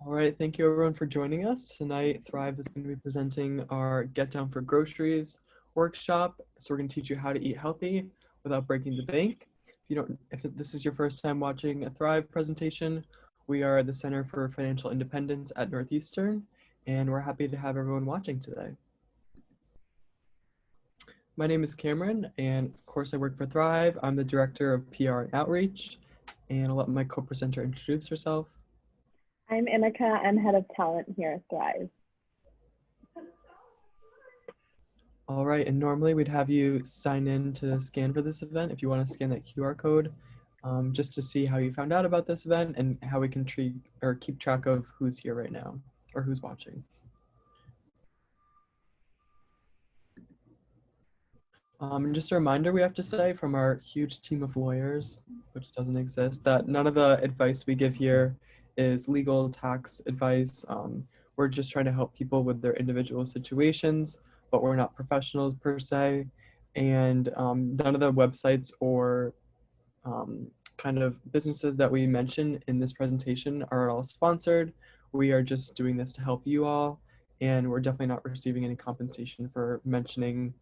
All right, thank you everyone for joining us. Tonight, Thrive is going to be presenting our Get Down for Groceries workshop. So we're going to teach you how to eat healthy without breaking the bank. If this is your first time watching a Thrive presentation, we are the Center for Financial Independence at Northeastern, and we're happy to have everyone watching today. My name is Cameron, and of course I work for Thrive. I'm the Director of PR and Outreach, and I'll let my co-presenter introduce herself. I'm Inika. I'm head of talent here at Thrive. All right, and normally we'd have you sign in to scan for this event if you want to scan that QR code, just to see how you found out about this event and how we can keep track of who's here right now or who's watching. And just a reminder, we have to say from our huge team of lawyers, which doesn't exist, that none of the advice we give here is legal tax advice. We're just trying to help people with their individual situations, but we're not professionals per se. And none of the websites or kind of businesses that we mention in this presentation are all sponsored. We are just doing this to help you all, and we're definitely not receiving any compensation for mentioning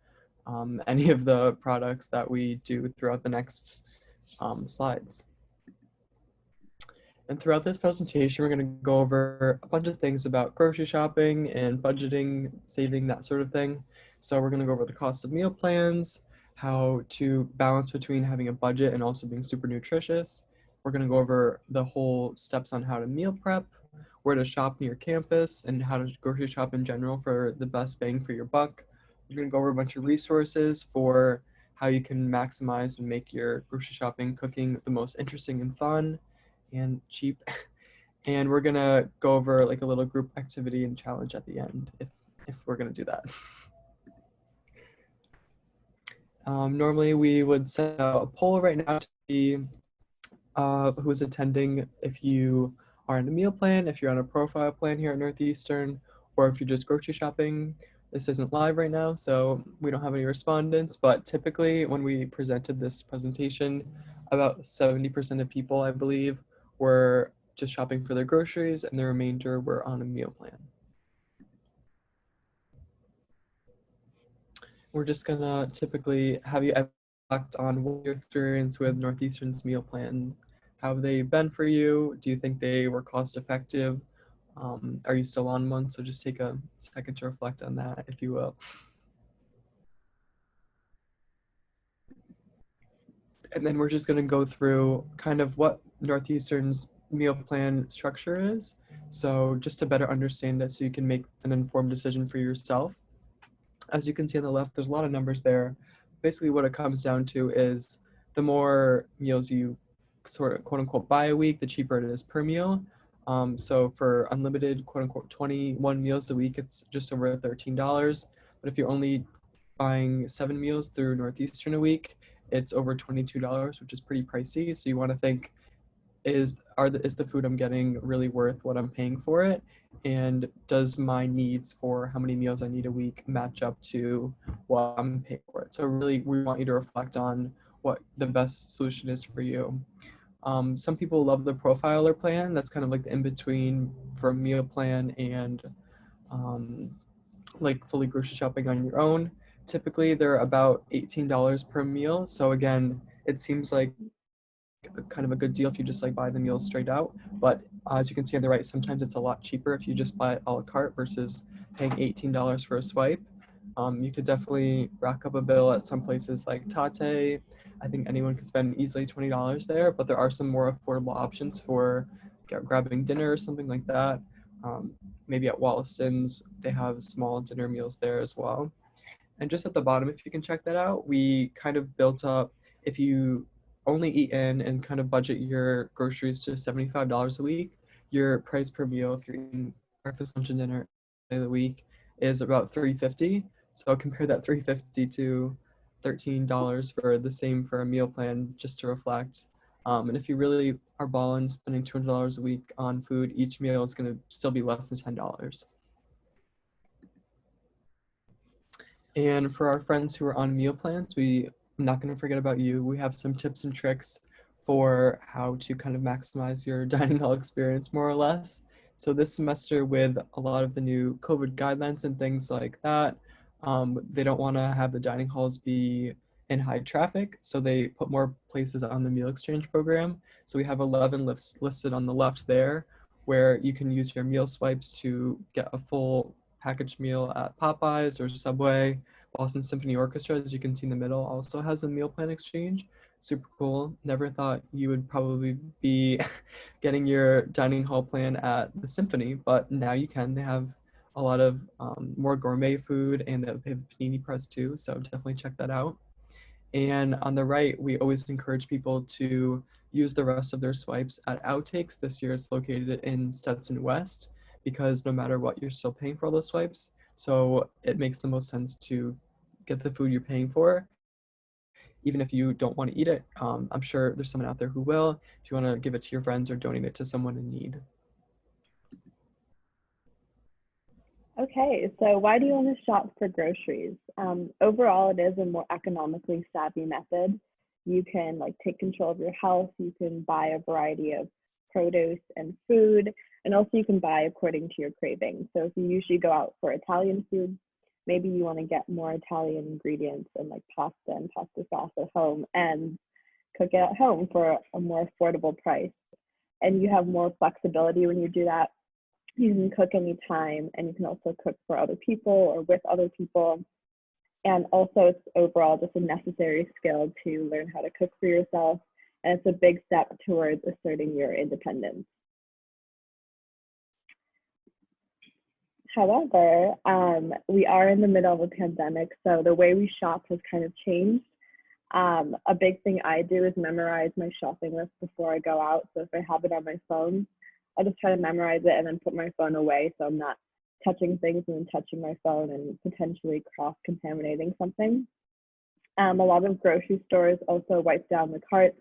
any of the products that we do throughout the next slides. And throughout this presentation, we're going to go over a bunch of things about grocery shopping and budgeting, saving, that sort of thing. So we're going to go over the cost of meal plans, how to balance between having a budget and also being super nutritious. We're going to go over the whole steps on how to meal prep, where to shop near campus, and how to grocery shop in general for the best bang for your buck. We're going to go over a bunch of resources for how you can maximize and make your grocery shopping cooking the most interesting and fun and cheap. And we're gonna go over like a little group activity and challenge at the end if we're gonna do that. Normally we would set out a poll right now to see who's attending, if you are on a meal plan, if you're on a profile plan here at Northeastern, or if you're just grocery shopping. This isn't live right now, so we don't have any respondents, but typically when we presented this presentation, about 70% of people, I believe, were just shopping for their groceries and the remainder were on a meal plan. We're just gonna typically have you reflect on what your experience with Northeastern's meal plan. How have they been for you? Do you think they were cost effective? Are you still on one? So just take a second to reflect on that, if you will. And then we're just gonna go through kind of what Northeastern's meal plan structure is. So just to better understand it so you can make an informed decision for yourself. As you can see on the left, there's a lot of numbers there. Basically what it comes down to is the more meals you sort of quote unquote buy a week, the cheaper it is per meal. So for unlimited quote unquote 21 meals a week, it's just over $13. But if you're only buying 7 meals through Northeastern a week, it's over $22, which is pretty pricey. So you want to think, is the food I'm getting really worth what I'm paying for it? And does my needs for how many meals I need a week match up to what I'm paying for it? So really, we want you to reflect on what the best solution is for you. Some people love the profiler plan. That's kind of like the in-between for a meal plan and like fully grocery shopping on your own. Typically, they're about $18 per meal. So again, it seems like kind of a good deal if you just like buy the meals straight out. But as you can see on the right, sometimes it's a lot cheaper if you just buy it a la carte versus paying $18 for a swipe. You could definitely rack up a bill at some places like Tate. I think anyone could spend easily $20 there, but there are some more affordable options for grabbing dinner or something like that. Maybe at Wollaston's, they have small dinner meals there as well. And just at the bottom, if you can check that out, we kind of built up, if you only eat in and kind of budget your groceries to $75 a week, your price per meal, if you're eating breakfast, lunch, and dinner of the week, is about $3.50. So compare that $3.50 to $13 for the same for a meal plan, just to reflect. And if you really are balling, spending $200 a week on food, each meal is going to still be less than $10. And for our friends who are on meal plans, I'm not going to forget about you. We have some tips and tricks for how to kind of maximize your dining hall experience, more or less. So this semester, with a lot of the new COVID guidelines and things like that, they don't want to have the dining halls be in high traffic, so they put more places on the meal exchange program. So we have 11 lists listed on the left there, where you can use your meal swipes to get a full packaged meal at Popeyes or Subway. Boston Symphony Orchestra, as you can see in the middle, also has a meal plan exchange. Super cool. Never thought you would probably be getting your dining hall plan at the Symphony, but now you can. They have a lot of more gourmet food, and they have panini press too, so definitely check that out. And on the right, we always encourage people to use the rest of their swipes at Outtakes. This year it's located in Stetson West, because no matter what, you're still paying for all those swipes. So it makes the most sense to get the food you're paying for, even if you don't want to eat it. I'm sure there's someone out there who will, if you want to give it to your friends or donate it to someone in need. Okay, so why do you want to shop for groceries? Overall, it is a more economically savvy method. You can like take control of your health. You can buy a variety of produce and food, and also you can buy according to your cravings. So if you usually go out for Italian food, maybe you want to get more Italian ingredients and like pasta and pasta sauce at home and cook it at home for a more affordable price. And you have more flexibility when you do that. You can cook anytime, and you can also cook for other people or with other people. And also, it's overall just a necessary skill to learn how to cook for yourself. And it's a big step towards asserting your independence. However, we are in the middle of a pandemic, so the way we shop has kind of changed. A big thing I do is memorize my shopping list before I go out. So if I have it on my phone, I just try to memorize it and then put my phone away so I'm not touching things and then touching my phone and potentially cross-contaminating something. A lot of grocery stores also wipe down the carts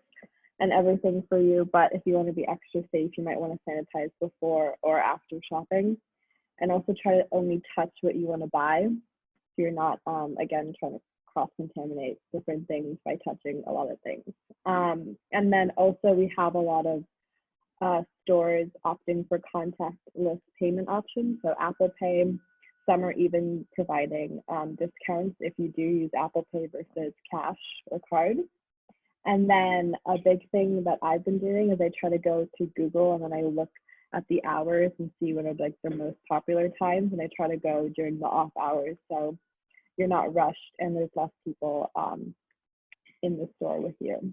and everything for you, but if you want to be extra safe, you might want to sanitize before or after shopping, and also try to only touch what you want to buy. So you're not, again, trying to cross-contaminate different things by touching a lot of things. And then also we have a lot of stores opting for contactless payment options, so Apple Pay. Some are even providing discounts if you do use Apple Pay versus cash or card. And then a big thing that I've been doing is I try to go to Google and then I look at the hours and see what are like the most popular times, and I try to go during the off hours so you're not rushed and there's less people in the store with you.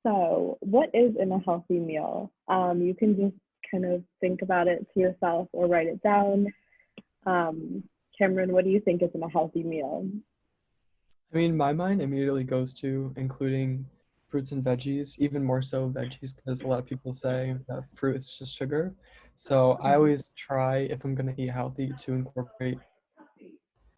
So, what is in a healthy meal? You can just kind of think about it to yourself or write it down. Cameron, what do you think is in a healthy meal? I mean, my mind immediately goes to including fruits and veggies, even more so veggies, because a lot of people say that fruit is just sugar. So I always try, if I'm going to eat healthy, to incorporate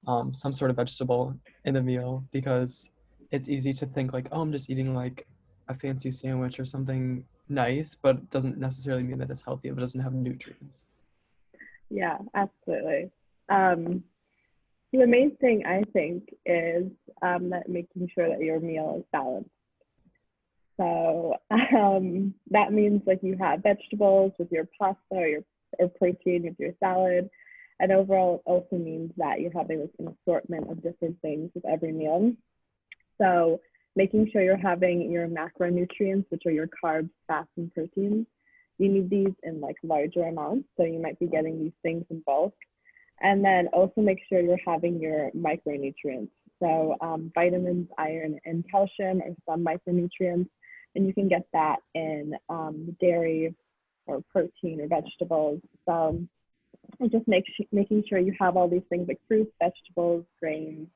some sort of vegetable in the meal, because it's easy to think like, oh, I'm just eating like a fancy sandwich or something nice, but it doesn't necessarily mean that it's healthy if it doesn't have nutrients. Yeah, absolutely. Um, the main thing I think is that making sure that your meal is balanced. So that means like you have vegetables with your pasta or protein with your salad. And overall, it also means that you're having like an assortment of different things with every meal. So making sure you're having your macronutrients, which are your carbs, fats, and proteins. You need these in like larger amounts. So you might be getting these things in bulk. And then also make sure you're having your micronutrients. So vitamins, iron, and calcium are some micronutrients, and you can get that in dairy or protein or vegetables. So just making sure you have all these things like fruits, vegetables, grains,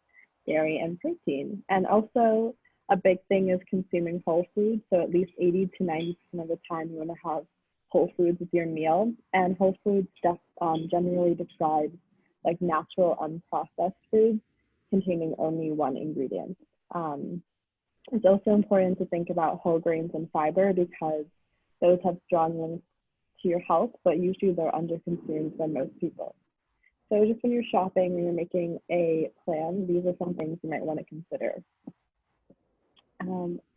dairy, and protein. And also a big thing is consuming whole foods. So at least 80 to 90% of the time you want to have whole foods with your meal. And whole foods generally describe like natural unprocessed foods containing only one ingredient. It's also important to think about whole grains and fiber because those have strong links to your health, but usually they're underconsumed by most people. So just when you're shopping and you're making a plan, these are some things you might want to consider.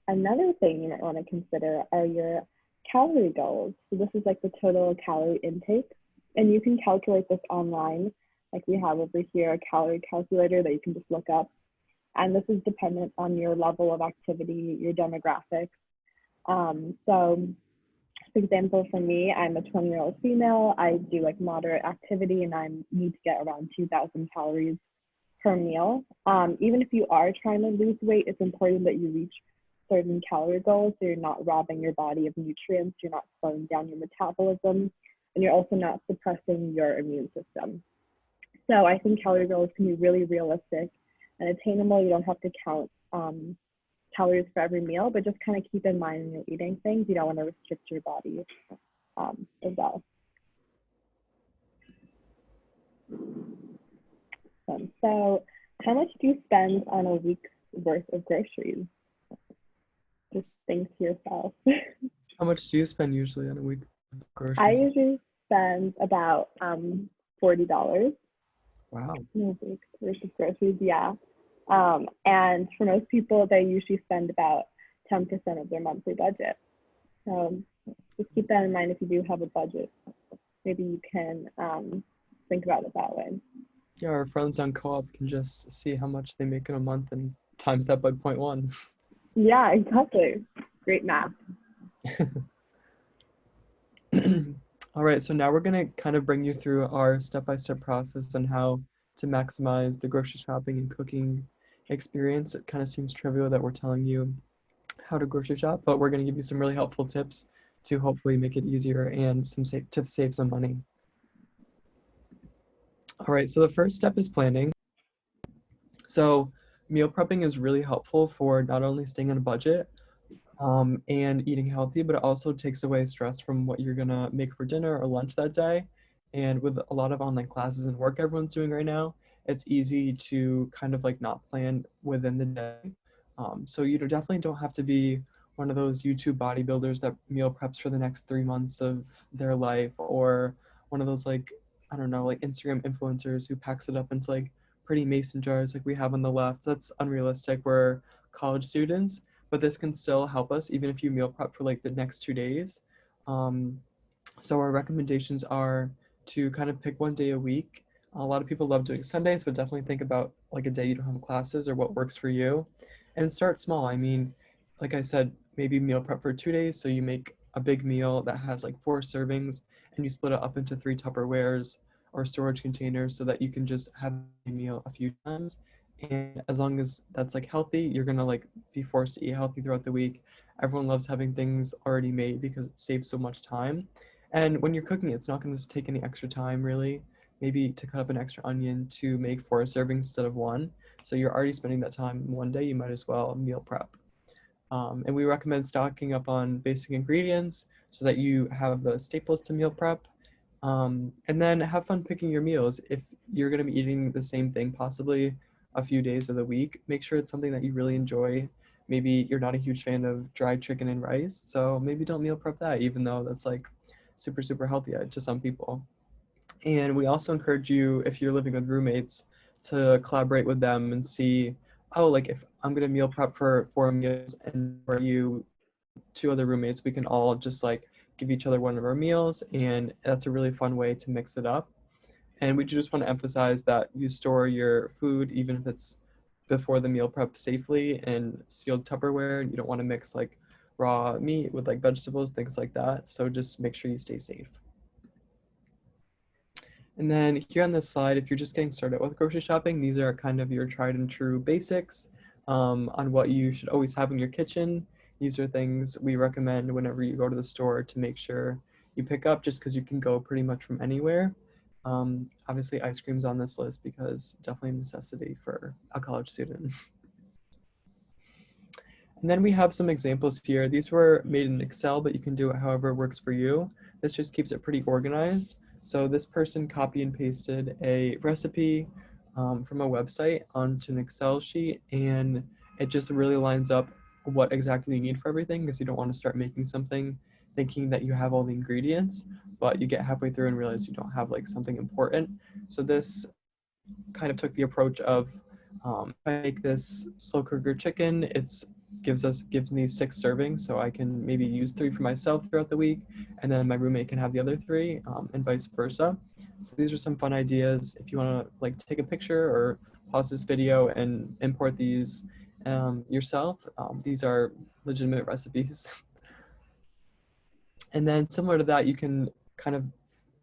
Another thing you might want to consider are your calorie goals. So this is like the total calorie intake. And you can calculate this online. Like we have over here a calorie calculator that you can just look up. And this is dependent on your level of activity, your demographics. So for example, for me, I'm a 20-year-old female. I do like moderate activity and I need to get around 2,000 calories per meal. Even if you are trying to lose weight, it's important that you reach certain calorie goals so you're not robbing your body of nutrients, you're not slowing down your metabolism, and you're also not suppressing your immune system. So I think calorie goals can be really realistic and attainable. You don't have to count calories for every meal, but just kind of keep in mind when you're eating things, you don't want to restrict your body as well. So how much do you spend on a week's worth of groceries? Just think to yourself. How much do you spend usually on a week of I groceries? usually spend about $40 Wow. in a week's worth of groceries. Yeah. And for most people, they usually spend about 10% of their monthly budget. So just keep that in mind if you do have a budget. Maybe you can think about it that way. Yeah, our friends on co-op can just see how much they make in a month and times that by 0.1. Yeah, exactly. Great math. All right, so now we're gonna kind of bring you through our step-by-step process on how to maximize the grocery shopping and cooking experience. It kind of seems trivial that we're telling you how to grocery shop, but we're gonna give you some really helpful tips to hopefully make it easier and some to save some money. All right, so the first step is planning. So meal prepping is really helpful for not only staying on a budget, and eating healthy, but it also takes away stress from what you're gonna make for dinner or lunch that day. And with a lot of online classes and work everyone's doing right now, it's easy to kind of like not plan within the day. So you definitely don't have to be one of those YouTube bodybuilders that meal preps for the next 3 months of their life, or one of those like, I don't know, like Instagram influencers who packs it up into like pretty mason jars like we have on the left. That's unrealistic. We're college students, but this can still help us even if you meal prep for like the next 2 days. Um, so our recommendations are to kind of pick one day a week. A lot of people love doing Sundays, but definitely think about like a day you don't have classes or what works for you, and start small. I mean, like I said, maybe meal prep for 2 days. So you make a big meal that has like 4 servings and you split it up into 3 Tupperwares or storage containers so that you can just have a meal a few times. And as long as that's like healthy, you're gonna like be forced to eat healthy throughout the week. Everyone loves having things already made because it saves so much time. And when you're cooking, it's not going to take any extra time, really. Maybe to cut up an extra onion to make 4 servings instead of one. So you're already spending that time in one day. You might as well meal prep. And we recommend stocking up on basic ingredients so that you have the staples to meal prep. And then have fun picking your meals. If you're going to be eating the same thing possibly a few days of the week, make sure it's something that you really enjoy. Maybe you're not a huge fan of dried chicken and rice, so maybe don't meal prep that, even though that's like super, super healthy to some people. And we also encourage you, if you're living with roommates, to collaborate with them and see, oh, like if I'm gonna meal prep for 4 meals and for you, 2 other roommates, we can all just like give each other one of our meals, and that's a really fun way to mix it up. And we just want to emphasize that you store your food, even if it's before the meal prep, safely in sealed Tupperware. You don't want to mix like raw meat with like vegetables, things like that. So just make sure you stay safe. And then here on this slide, if you're just getting started with grocery shopping, these are kind of your tried and true basics on what you should always have in your kitchen. These are things we recommend whenever you go to the store to make sure you pick up, just because you can go pretty much from anywhere. Obviously, ice cream's on this list because definitely a necessity for a college student. And then we have some examples here. These were made in Excel, but you can do it however works for you. This just keeps it pretty organized. So this person copy and pasted a recipe from a website onto an Excel sheet, and it just really lines up what exactly you need for everything, because you don't want to start making something thinking that you have all the ingredients, but you get halfway through and realize you don't have like something important. So this kind of took the approach of if I make this slow cooker chicken, it's gives me 6 servings, so I can maybe use 3 for myself throughout the week, and then my roommate can have the other 3, and vice versa. So these are some fun ideas. If you want to like take a picture or pause this video and import these yourself, these are legitimate recipes. And then similar to that, you can kind of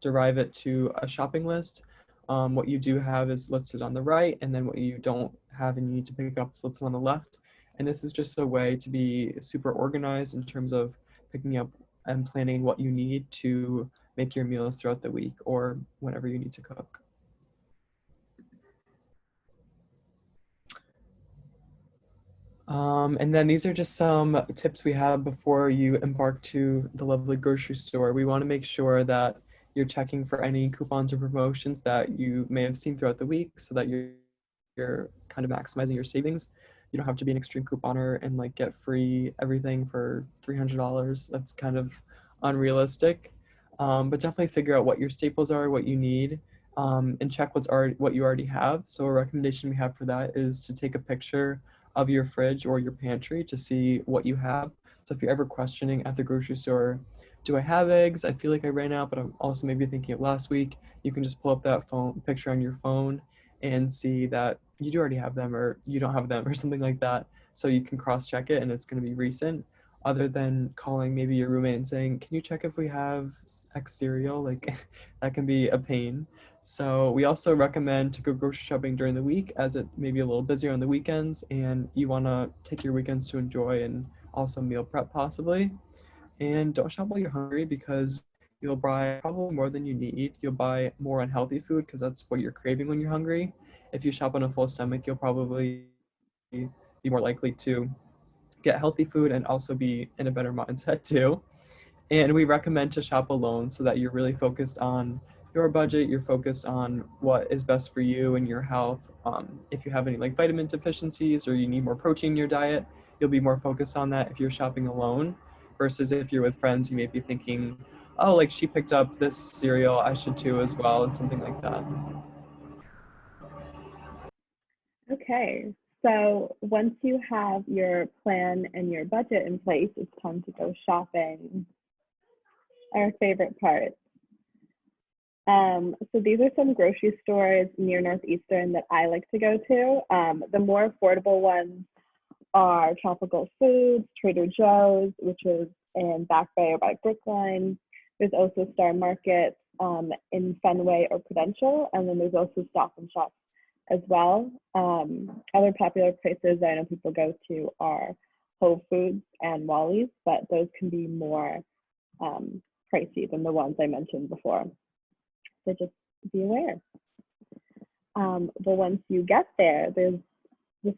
derive it to a shopping list. What you do have is listed on the right, and then what you don't have and you need to pick up is listed on the left. And this is just a way to be super organized in terms of picking up and planning what you need to make your meals throughout the week or whenever you need to cook. And then these are just some tips we have before you embark to the lovely grocery store. We want to make sure that you're checking for any coupons or promotions that you may have seen throughout the week so that you're kind of maximizing your savings. You don't have to be an extreme couponer and like get free everything for $300. That's kind of unrealistic. But definitely figure out what your staples are, what you need, and check what you already have. So a recommendation we have for that is to take a picture of your fridge or your pantry to see what you have. So if you're ever questioning at the grocery store, do I have eggs? I feel like I ran out, but I'm also maybe thinking of last week. You can just pull up that phone picture on your phone and see that you do already have them or you don't have them or something like that. So you can cross check it and it's going to be recent. Other than calling maybe your roommate and saying, "Can you check if we have X cereal?" Like that can be a pain. So we also recommend to go grocery shopping during the week as it may be a little busier on the weekends and you want to take your weekends to enjoy and also meal prep possibly. And don't shop while you're hungry because you'll buy probably more than you need. You'll buy more unhealthy food because that's what you're craving when you're hungry. If you shop on a full stomach, you'll probably be more likely to get healthy food and also be in a better mindset too. And we recommend to shop alone so that you're really focused on your budget, you're focused on what is best for you and your health. If you have any like vitamin deficiencies or you need more protein in your diet, you'll be more focused on that if you're shopping alone versus if you're with friends, you may be thinking, oh, like she picked up this cereal, I should too as well, and something like that. Okay, so once you have your plan and your budget in place, it's time to go shopping. Our favorite part. So these are some grocery stores near Northeastern that I like to go to. The more affordable ones are Tropical Foods, Trader Joe's, which is in Back Bay or by Brookline. There's also Star Market in Fenway or Prudential, and then there's also Stop and Shop as well. Other popular places I know people go to are Whole Foods and Wally's, but those can be more pricey than the ones I mentioned before. So just be aware. But once you get there, this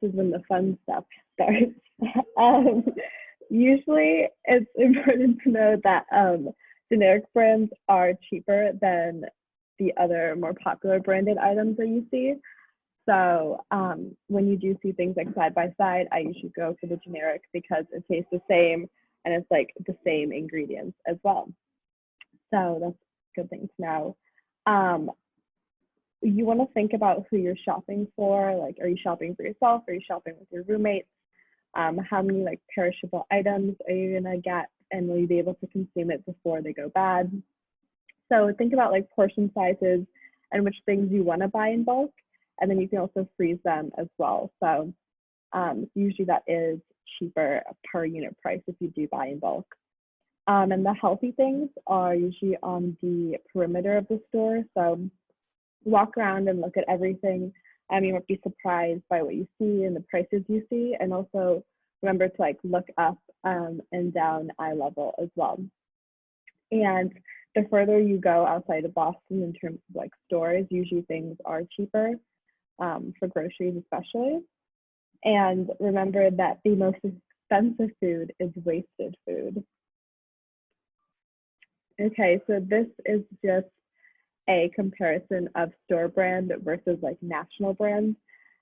is when the fun stuff starts. Usually, it's important to know that generic brands are cheaper than the other more popular branded items that you see. So when you do see things like side by side, I usually go for the generic because it tastes the same and it's like the same ingredients as well. So that's a good thing to know. You want to think about who you're shopping for. Like, are you shopping for yourself? Are you shopping with your roommates? How many like perishable items are you gonna get, and will you be able to consume it before they go bad? So think about like portion sizes and which things you want to buy in bulk, and then you can also freeze them as well. So usually that is cheaper per unit price if you do buy in bulk. And the healthy things are usually on the perimeter of the store. So walk around and look at everything. You might be surprised by what you see and the prices you see, and also remember to like look up and down eye level as well. And the further you go outside of Boston in terms of like stores, usually things are cheaper for groceries especially. And remember that the most expensive food is wasted food. Okay, so this is just a comparison of store brand versus like national brands.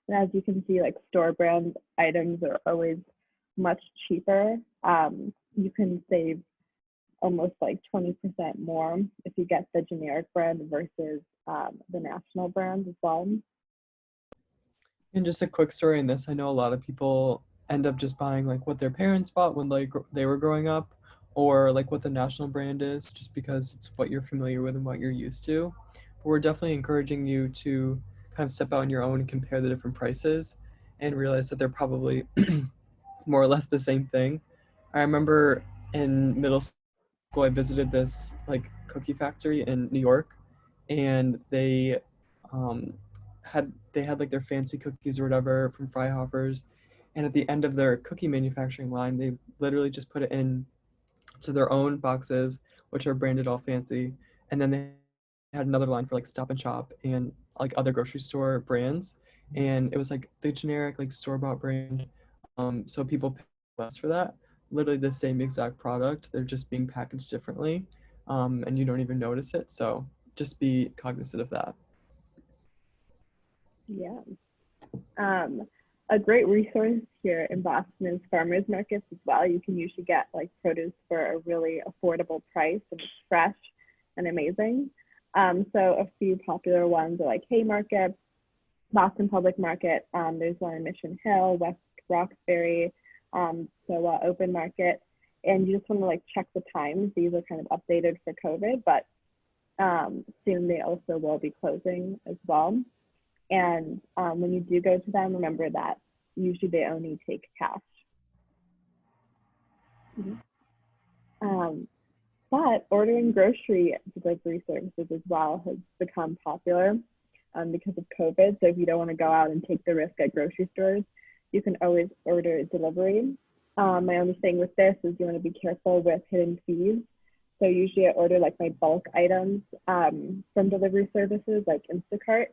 And as you can see, like store brand items are always much cheaper. You can save almost like 20% more if you get the generic brand versus the national brand as well. And just a quick story in this, I know a lot of people end up just buying like what their parents bought when like they were growing up, or like what the national brand is, just because it's what you're familiar with and what you're used to. But we're definitely encouraging you to kind of step out on your own and compare the different prices and realize that they're probably more or less the same thing. I remember in middle school I visited this like cookie factory in New York, and um, they had like their fancy cookies or whatever from Freihofer's, and at the end of their cookie manufacturing line, they literally just put it in to their own boxes, which are branded all fancy, and then they had another line for like Stop and Shop and like other grocery store brands, and it was like the generic like store bought brand. So people pay less for that. Literally the same exact product. They're just being packaged differently, and you don't even notice it. So just be cognizant of that. Yeah. Um, a great resource here in Boston is farmers markets as well. You can usually get like produce for a really affordable price and it's fresh and amazing. So a few popular ones are like Haymarket, Boston Public Market. There's one in Mission Hill, West Roxbury, Open Market. And you just want to like check the times. These are kind of updated for COVID, but soon they also will be closing as well. And when you do go to them, remember that usually they only take cash. Mhm. Um, but ordering grocery delivery services as well has become popular because of COVID. So if you don't want to go out and take the risk at grocery stores, you can always order delivery. My only thing with this is you want to be careful with hidden fees. So usually I order like my bulk items from delivery services like Instacart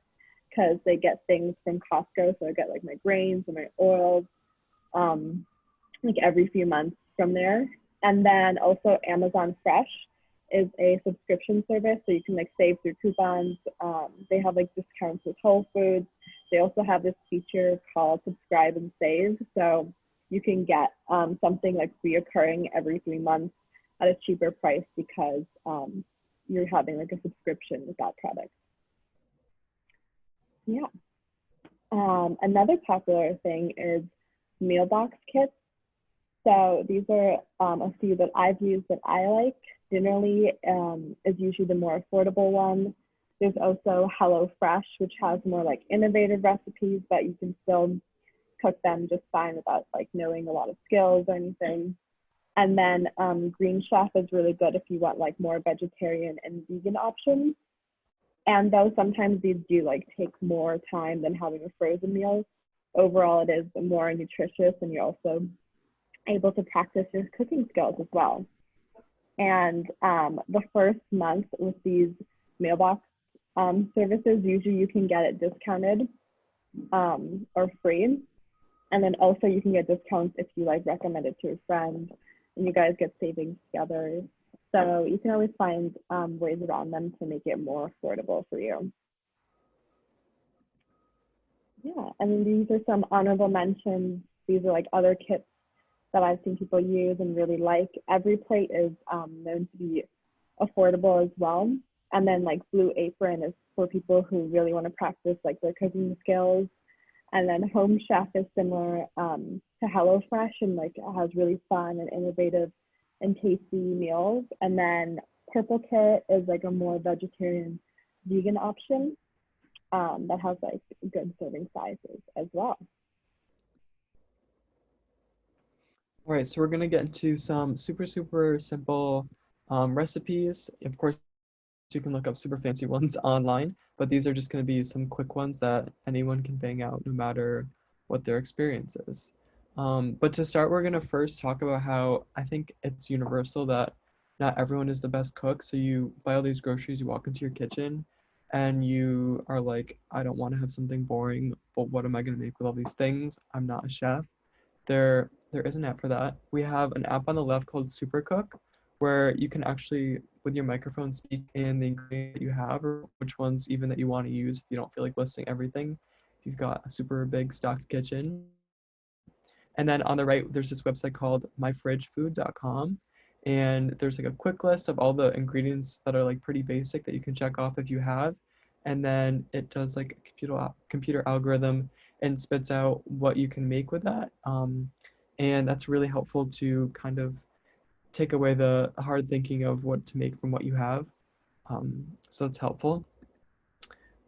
because they get things from Costco. So I get like my grains and my oils like every few months from there. And then also Amazon Fresh is a subscription service. So you can like save through coupons. They have like discounts with Whole Foods. They also have this feature called subscribe and save. So you can get something like reoccurring every 3 months at a cheaper price because you're having like a subscription with that product. Yeah. Another popular thing is meal box kits. So these are a few that I've used that I like. Dinnerly is usually the more affordable one. There's also HelloFresh, which has more like innovative recipes, but you can still cook them just fine without like knowing a lot of skills or anything. And then Green Chef is really good if you want like more vegetarian and vegan options. And though sometimes these do like take more time than having a frozen meal, overall it is more nutritious and you're also able to practice your cooking skills as well. And the first month with these mailbox services, usually you can get it discounted or free. And then also you can get discounts if you like recommend it to a friend and you guys get savings together. So you can always find ways around them to make it more affordable for you. Yeah, and these are some honorable mentions. These are like other kits that I've seen people use and really like. Every plate is known to be affordable as well. And then like Blue Apron is for people who really want to practice like their cooking skills. And then Home Chef is similar to HelloFresh and like it has really fun and innovative and tasty meals. And then Purple Kit is like a more vegetarian vegan option that has like good serving sizes as well. All right, so we're gonna get into some super simple recipes. Of course, you can look up super fancy ones online, but these are just gonna be some quick ones that anyone can bang out no matter what their experience is. But to start, we're gonna first talk about how I think it's universal that not everyone is the best cook. So you buy all these groceries, you walk into your kitchen, and you are like, I don't want to have something boring, but what am I gonna make with all these things? I'm not a chef. There is an app for that. We have an app on the left called Supercook, where you can actually, with your microphone, speak in the ingredients that you have, or which ones even that you want to use if you don't feel like listing everything. If you've got a super big stocked kitchen. And then on the right, there's this website called myfridgefood.com. And there's like a quick list of all the ingredients that are like pretty basic that you can check off if you have. And then it does like a computer algorithm and spits out what you can make with that. And that's really helpful to kind of take away the hard thinking of what to make from what you have. So it's helpful.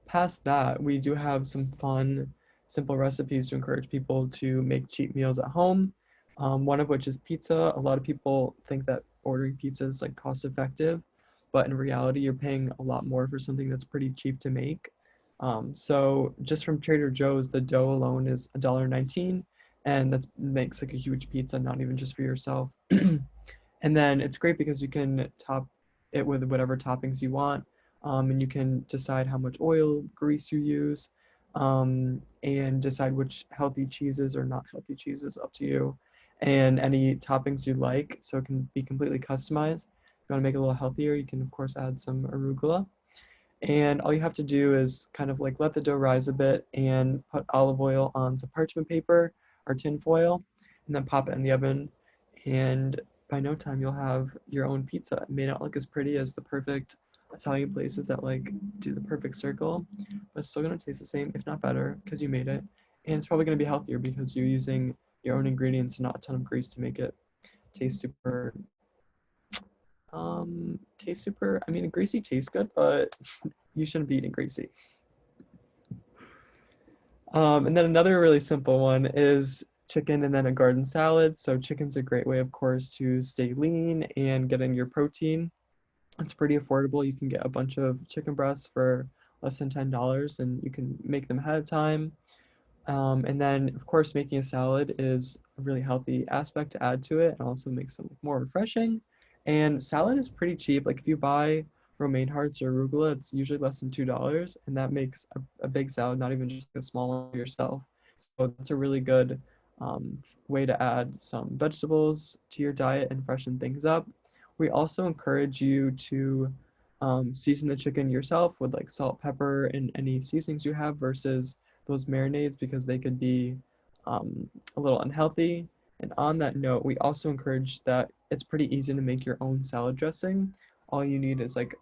Past that, we do have some fun, simple recipes to encourage people to make cheap meals at home. One of which is pizza. A lot of people think that ordering pizza is like cost effective, but in reality, you're paying a lot more for something that's pretty cheap to make. So just from Trader Joe's, the dough alone is $1.19, and that makes like a huge pizza, not even just for yourself. And then it's great because you can top it with whatever toppings you want, and you can decide how much oil, grease you use, and decide which healthy cheeses or not healthy cheeses, up to you, and any toppings you like. So it can be completely customized. If you want to make it a little healthier, you can of course add some arugula. And all you have to do is kind of like let the dough rise a bit and put olive oil on some parchment paper or tin foil, and then pop it in the oven. And by no time you'll have your own pizza. It may not look as pretty as the perfect Italian places that like do the perfect circle, but it's still gonna taste the same, if not better, because you made it. And it's probably gonna be healthier because you're using your own ingredients and not a ton of grease to make it taste super. Taste super. I mean, greasy tastes good, but you shouldn't be eating greasy. And then another really simple one is chicken and then a garden salad. So chicken's a great way, of course, to stay lean and get in your protein. It's pretty affordable. You can get a bunch of chicken breasts for less than $10, and you can make them ahead of time. And then, of course, making a salad is a really healthy aspect to add to it and also makes it more refreshing. And salad is pretty cheap. Like if you buy romaine hearts or arugula, it's usually less than $2, and that makes a big salad, not even just a small one for yourself. So that's a really good way to add some vegetables to your diet and freshen things up. We also encourage you to season the chicken yourself with like salt, pepper, and any seasonings you have versus those marinades because they could be a little unhealthy. And on that note, we also encourage that it's pretty easy to make your own salad dressing. All you need is like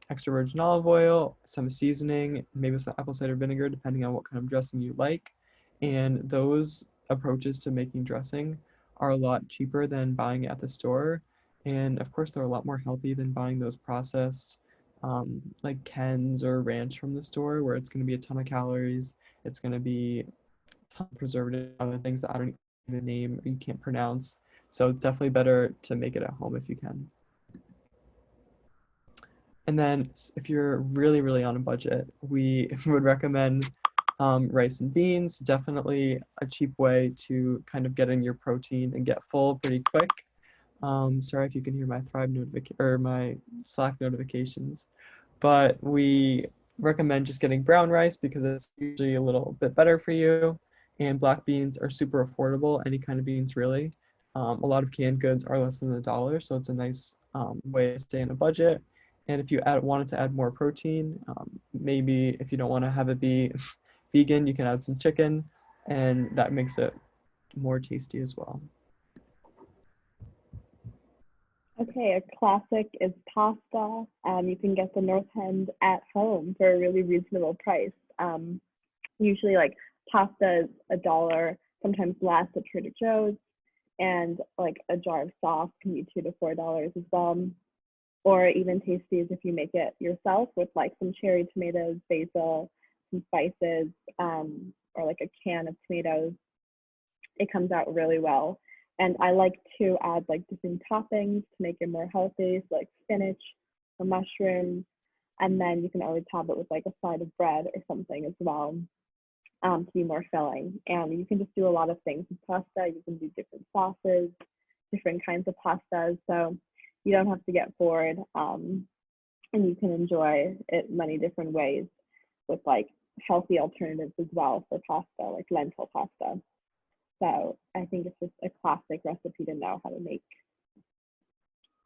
extra virgin olive oil, some seasoning, maybe some apple cider vinegar, depending on what kind of dressing you like. And those approaches to making dressing are a lot cheaper than buying it at the store. And of course, they're a lot more healthy than buying those processed like Ken's or ranch from the store, where it's going to be a ton of calories. It's going to be a ton of preservatives, other things that I don't even name or you can't pronounce. So it's definitely better to make it at home if you can. And then if you're really, really on a budget, we would recommend rice and beans. Definitely a cheap way to kind of get in your protein and get full pretty quick. Sorry if you can hear my Thrive notification or my Slack notifications, but we recommend just getting brown rice because it's usually a little bit better for you. And black beans are super affordable, any kind of beans really. A lot of canned goods are less than $1, so it's a nice way to stay in a budget. And if you wanted to add more protein, maybe if you don't want to have it be vegan, you can add some chicken, and that makes it more tasty as well. Okay, a classic is pasta. You can get the North End at home for a really reasonable price. Usually, like pasta is $1, sometimes less at Trader Joe's, and like a jar of sauce can be $2 to $4 as well. Or even tasty is if you make it yourself with like some cherry tomatoes, basil, some spices, or like a can of tomatoes. It comes out really well. And I like to add like different toppings to make it more healthy, so like spinach or mushrooms. And then you can always have it with like a side of bread or something as well, to be more filling. And you can just do a lot of things with pasta. You can do different sauces, different kinds of pastas. So you don't have to get bored. And you can enjoy it many different ways with like healthy alternatives as well for pasta, like lentil pasta. So I think it's just a classic recipe to know how to make.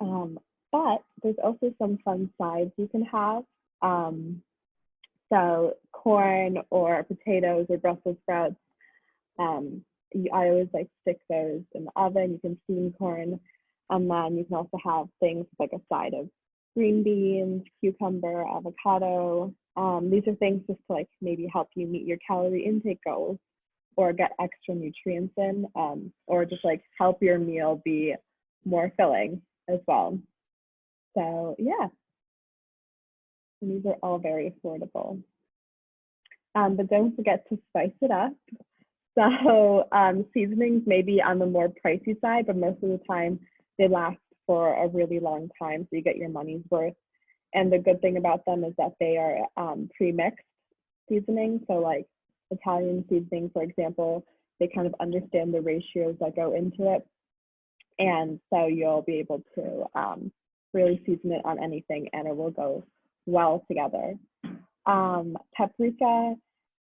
Um, but there's also some fun sides you can have. Um, so corn or potatoes or Brussels sprouts. I always like stick those in the oven. You can steam corn, and then you can also have things like a side of green beans, cucumber, avocado. These are things just to like maybe help you meet your calorie intake goals or get extra nutrients in, or just like help your meal be more filling as well. So yeah, and these are all very affordable. But don't forget to spice it up. So seasonings may be on the more pricey side, but most of the time they last for a really long time, so you get your money's worth. And the good thing about them is that they are pre-mixed seasonings. So like Italian seasoning, for example, they kind of understand the ratios that go into it. And so you'll be able to really season it on anything and it will go well together. Paprika,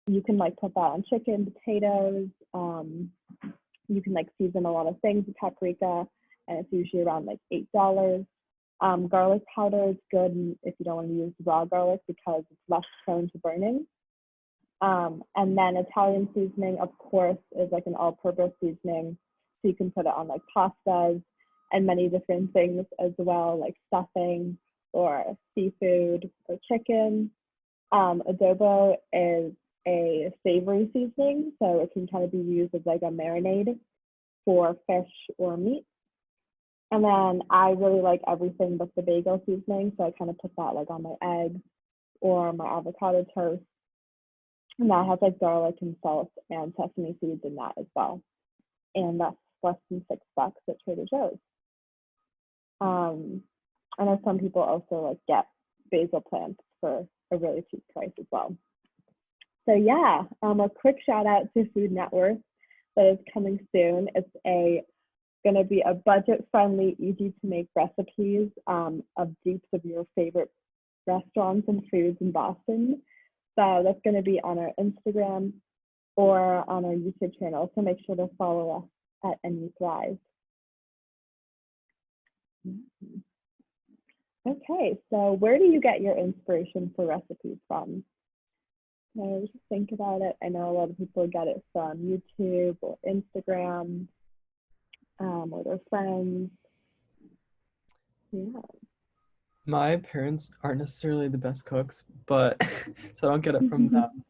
you can like put that on chicken, potatoes. You can like season a lot of things with paprika, and it's usually around like $8. Garlic powder is good if you don't want to use raw garlic because it's less prone to burning. And then Italian seasoning, of course, is like an all-purpose seasoning. So you can put it on like pastas and many different things as well, like stuffing or seafood or chicken. Adobo is a savory seasoning, so it can kind of be used as like a marinade for fish or meat. And then I really like everything but the bagel seasoning, so I kind of put that like on my egg or my avocado toast. And that has like garlic and salt and sesame seeds in that as well. And that's less than $6 at Trader Joe's. I know some people also like get basil plants for a really cheap price as well. So yeah, a quick shout out to Food Network that is coming soon. It's going to be a budget-friendly, easy-to-make recipes of dupes of your favorite restaurants and foods in Boston. So that's going to be on our Instagram or on our YouTube channel. So make sure to follow us at NU Thrive. Okay, so where do you get your inspiration for recipes from? So just think about it. I know a lot of people get it from YouTube or Instagram or their friends. Yeah. My parents aren't necessarily the best cooks, but so I don't get it from them,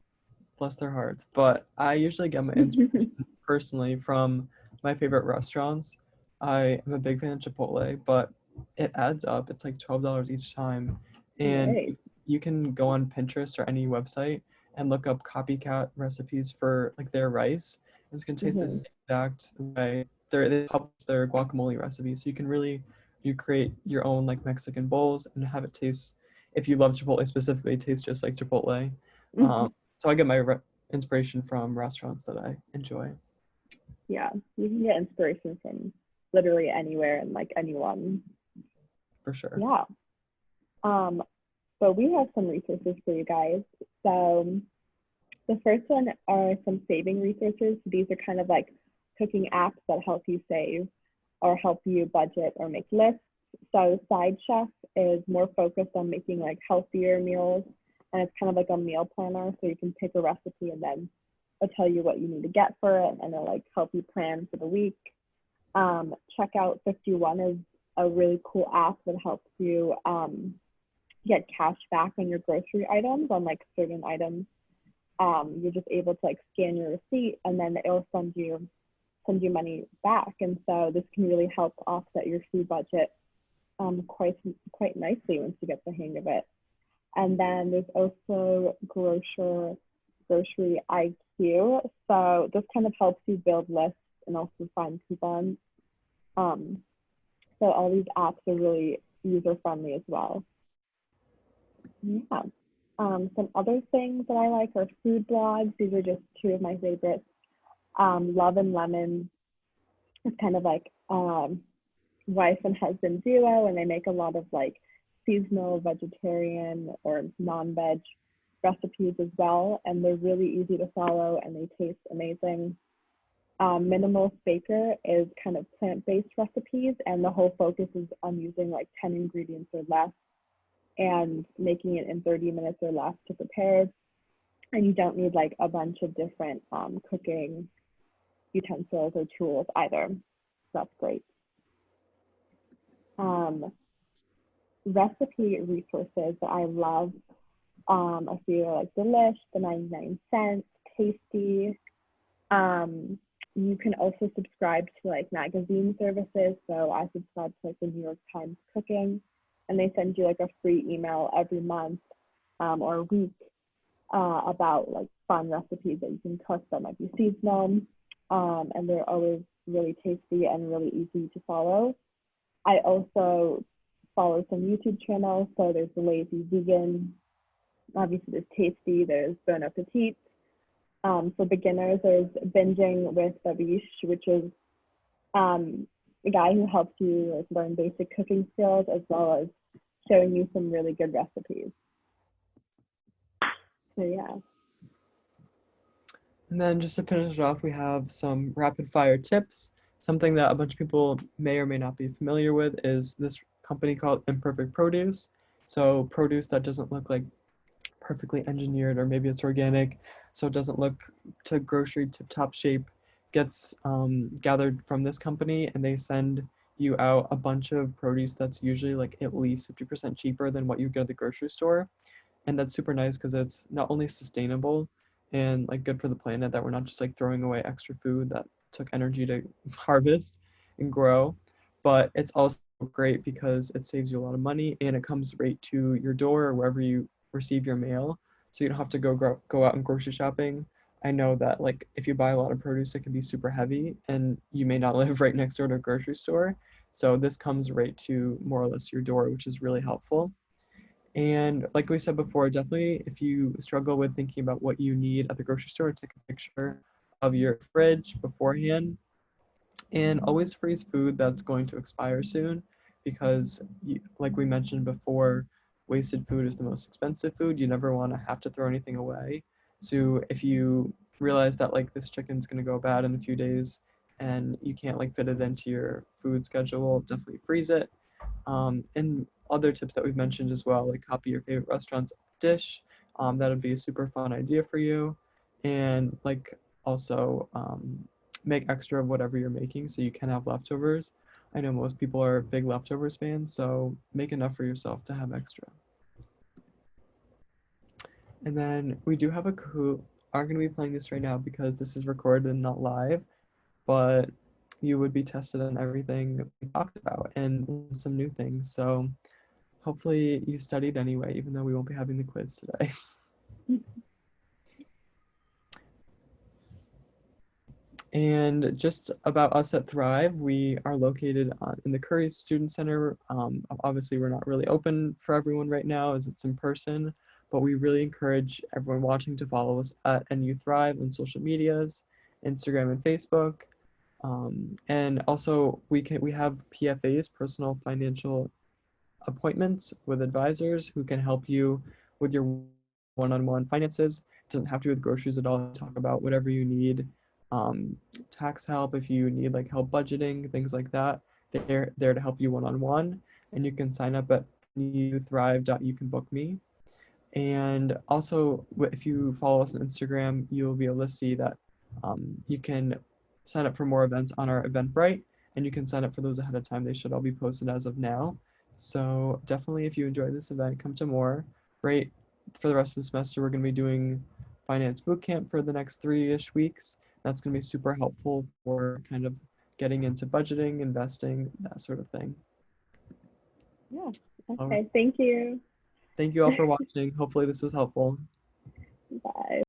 bless their hearts. But I usually get my inspiration personally from my favorite restaurants. I am a big fan of Chipotle, but it adds up. It's like $12 each time. And Right. you can go on Pinterest or any website and look up copycat recipes for like their rice. It's gonna taste the Mm-hmm. same exact way. They publish their guacamole recipe, so you can really you create your own like Mexican bowls and have it taste. If you love Chipotle specifically, taste just like Chipotle. So I get my inspiration from restaurants that I enjoy. Yeah, you can get inspiration from literally anywhere and like anyone. For sure. Yeah. Um, so we have some resources for you guys. So the first one are some saving resources. These are kind of like cooking apps that help you save or help you budget or make lists. So Side Chef is more focused on making like healthier meals, and it's kind of like a meal planner. So you can pick a recipe and then it'll tell you what you need to get for it, and it'll like help you plan for the week. Checkout 51 is a really cool app that helps you get cash back on your grocery items on like certain items. You're just able to like scan your receipt and then it'll send you money back. And so this can really help offset your food budget quite nicely once you get the hang of it. And then there's also Grocery IQ. So this kind of helps you build lists and also find coupons. So all these apps are really user friendly as well. Yeah. Some other things that I like are food blogs. These are just two of my favorites. Love and Lemon is kind of like wife and husband duo, and they make a lot of like seasonal vegetarian or non-veg recipes as well, and they're really easy to follow and they taste amazing. Minimal Baker is kind of plant-based recipes, and the whole focus is on using like 10 ingredients or less and making it in 30 minutes or less to prepare. And you don't need like a bunch of different cooking utensils or tools either. So that's great. Um, recipe resources that I love. A few are like Delish, the 99 cents, Tasty. Um, you can also subscribe to like magazine services. So I subscribe to like the New York Times Cooking, and they send you like a free email every month or a week about like fun recipes that you can cook that might be seasonal. And they're always really tasty and really easy to follow. I also follow some YouTube channels. So there's the Lazy Vegan, obviously there's Tasty, there's Bon Appetit. For beginners, there's Binging with Babish, which is a guy who helps you like, learn basic cooking skills as well as showing you some really good recipes. So yeah. And then just to finish it off, we have some rapid fire tips. Something that a bunch of people may or may not be familiar with is this company called Imperfect Produce. So produce that doesn't look like perfectly engineered, or maybe it's organic, so it doesn't look to grocery tip top shape, gets gathered from this company, and they send you out a bunch of produce that's usually like at least 50% cheaper than what you get at the grocery store. And that's super nice because it's not only sustainable and like good for the planet, that we're not just like throwing away extra food that took energy to harvest and grow, but it's also great because it saves you a lot of money and it comes right to your door or wherever you receive your mail, so you don't have to go out and grocery shopping. I know that like if you buy a lot of produce, it can be super heavy and you may not live right next door to a grocery store, so this comes right to more or less your door, which is really helpful. And like we said before, definitely if you struggle with thinking about what you need at the grocery store, take a picture of your fridge beforehand, and always freeze food that's going to expire soon, because like we mentioned before, wasted food is the most expensive food. You never want to have to throw anything away. So if you realize that like this chicken's going to go bad in a few days and you can't like fit it into your food schedule, definitely freeze it. And other tips that we've mentioned as well, like copy your favorite restaurant's dish. That would be a super fun idea for you. And like also make extra of whatever you're making so you can have leftovers. I know most people are big leftovers fans, so make enough for yourself to have extra. And then we do have a who are going to be playing this right now because this is recorded and not live, but you would be tested on everything we talked about and some new things. So hopefully you studied anyway, even though we won't be having the quiz today. And just about us at Thrive, we are located in the Curry Student Center. Obviously, we're not really open for everyone right now as it's in person, but we really encourage everyone watching to follow us at NU Thrive on social medias, Instagram and Facebook. And also, we have PFAs, personal financial appointments with advisors who can help you with your one-on-one finances. It doesn't have to be with groceries at all. Talk about whatever you need. Um, Tax help if you need like help budgeting, things like that. They're there to help you one-on-one, and you can sign up at newthrive.youcanbookme. And also, if you follow us on Instagram, you'll be able to see that you can sign up for more events on our Eventbrite, and you can sign up for those ahead of time. They should all be posted as of now. So definitely, if you enjoy this event, come to more. Right, for the rest of the semester, we're going to be doing finance bootcamp for the next 3-ish weeks. That's going to be super helpful for kind of getting into budgeting, investing, that sort of thing. Yeah. All right. Okay. Thank you. Thank you all for watching. Hopefully this was helpful. Bye.